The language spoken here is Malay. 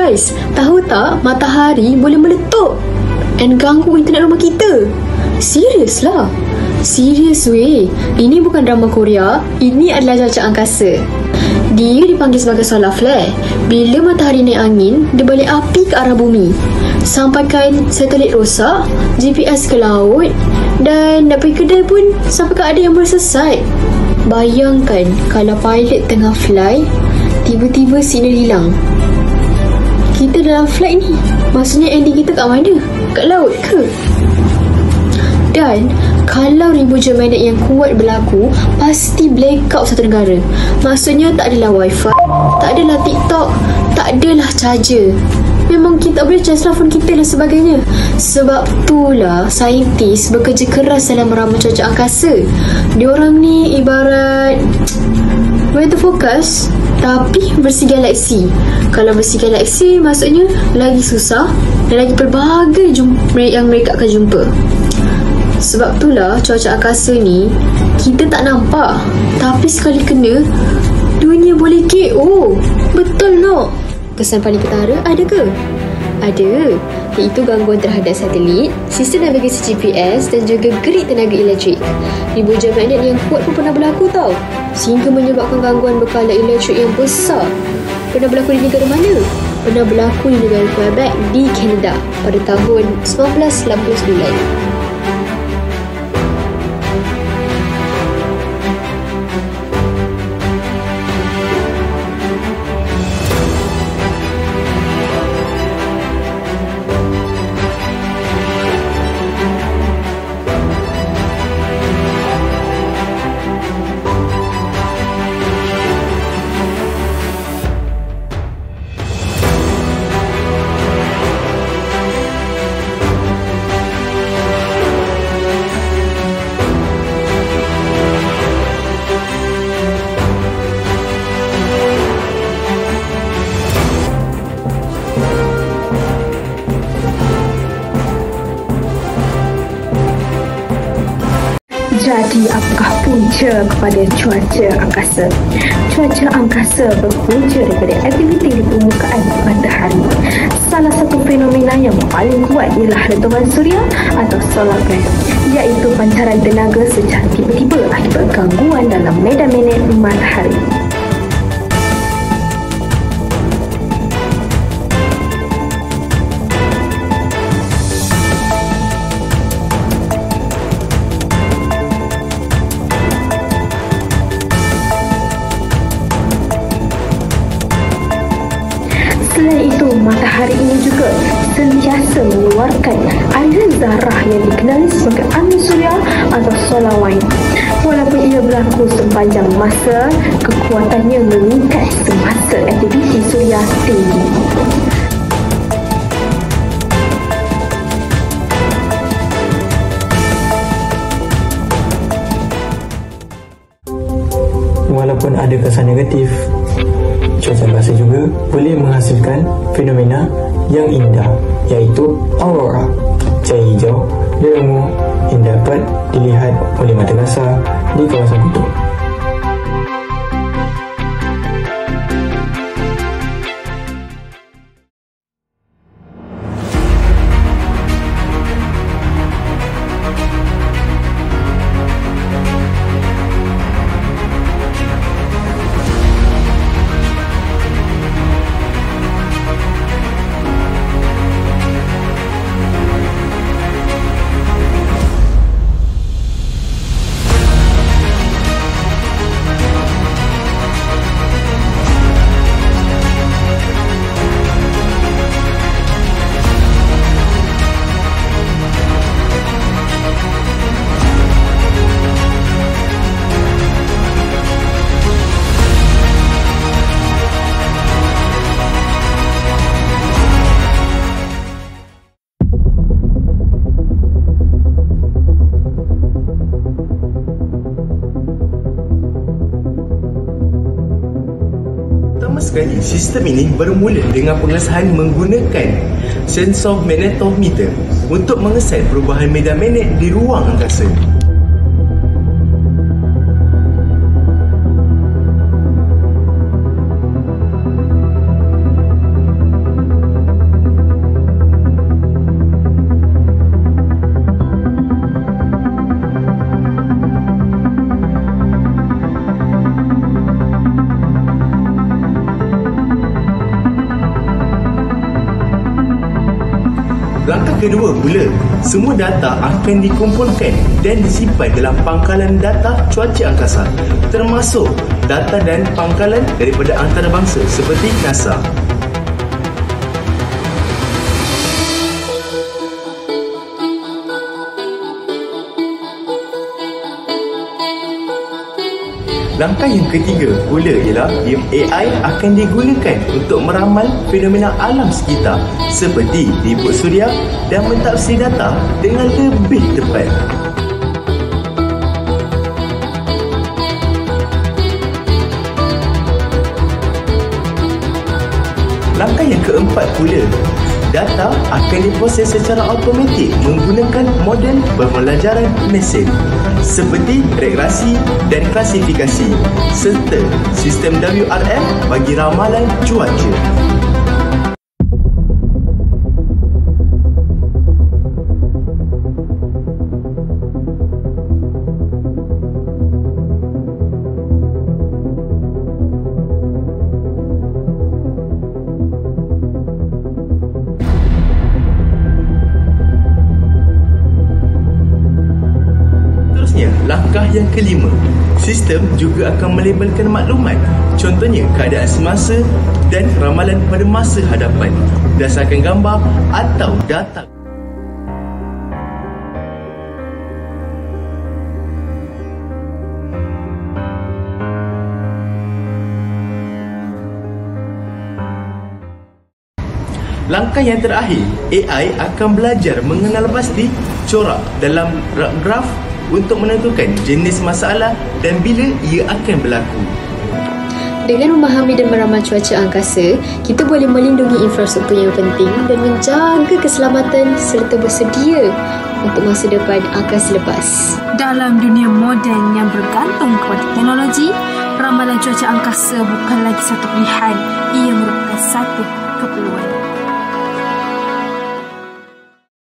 Guys, tahu tak matahari boleh meletup and ganggu internet rumah kita? Serius lah. Serius weh. Ini bukan drama Korea. Ini adalah cuaca angkasa. Dia dipanggil sebagai solar flare. Bila matahari naik angin, dia balik api ke arah bumi. Sampaikan satelit rosak, GPS ke laut, dan nak pergi kedai pun sampai ke ada yang bersesat. Bayangkan kalau pilot tengah fly, tiba-tiba signal hilang. Kita dalam flight ni, maksudnya ending kita kat mana? Kat laut ke? Dan kalau ribut magnet yang kuat berlaku, pasti blackout satu negara. Maksudnya tak adalah wifi, tak adalah TikTok, tak adalah charger. Memang kita tak boleh charge telefon kita dan sebagainya. Sebab itulah saintis bekerja keras dalam meramu cuaca angkasa. Diorang ni ibarat weather forecast tapi versi galaksi. Kalau versi galaksi maksudnya lagi susah dan lagi pelbagai yang mereka akan jumpa. Sebab itulah cuaca angkasa ni kita tak nampak, tapi sekali kena dunia boleh KO. Betul no? Kesan paling ketara ada ke? Ada, iaitu gangguan terhadap satelit, sistem navigasi GPS dan juga gerik tenaga elektrik. Ribut magnet yang kuat pun pernah berlaku tau, sehingga menyebabkan gangguan berkala elektrik yang besar. Pernah berlaku di negara mana? Pernah berlaku di negara Quebec di Kanada pada tahun 1989. Jadi, apakah punca kepada cuaca angkasa? Cuaca angkasa berpunca daripada aktiviti di permukaan matahari. Salah satu fenomena yang paling kuat ialah letupan suria atau solar flare, iaitu pancaran tenaga secara tiba-tiba akibat gangguan dalam medan magnet matahari. Selain itu, matahari ini juga sentiasa mengeluarkan aliran zarah yang dikenali sebagai angin suria atau solar wind. Walaupun ia berlaku sepanjang masa, kekuatannya meningkat semasa aktiviti suria tinggi. Walaupun ada kesan negatif, cuaca angkasa juga boleh menghasilkan fenomena yang indah, iaitu aurora, cahaya hijau dan ungu yang dapat dilihat oleh mata kasar di kawasan kutub. Pertama sekali, sistem ini bermula dengan pengesahan menggunakan sensor magnetometer untuk mengesan perubahan medan magnet di ruang angkasa. kedua pula, semua data akan dikumpulkan dan disimpan dalam pangkalan data cuaca angkasa, termasuk data dan pangkalan daripada antarabangsa seperti NASA. Langkah yang ketiga pula ialah AI akan digunakan untuk meramal fenomena alam sekitar seperti ribut suria dan mentafsir data dengan lebih tepat. Langkah yang keempat pula, data akan diproses secara automatik menggunakan model pembelajaran mesin seperti regresi dan klasifikasi serta sistem WRF bagi ramalan cuaca. Langkah yang kelima, sistem juga akan melabelkan maklumat, contohnya keadaan semasa dan ramalan pada masa hadapan berdasarkan gambar atau data. Langkah yang terakhir, AI akan belajar mengenal pasti corak dalam graf untuk menentukan jenis masalah dan bila ia akan berlaku. Dengan memahami dan meramal cuaca angkasa, kita boleh melindungi infrastruktur yang penting dan menjaga keselamatan serta bersedia untuk masa depan akan selepas. Dalam dunia moden yang bergantung kepada teknologi, ramalan cuaca angkasa bukan lagi satu pilihan, ia merupakan satu keperluan.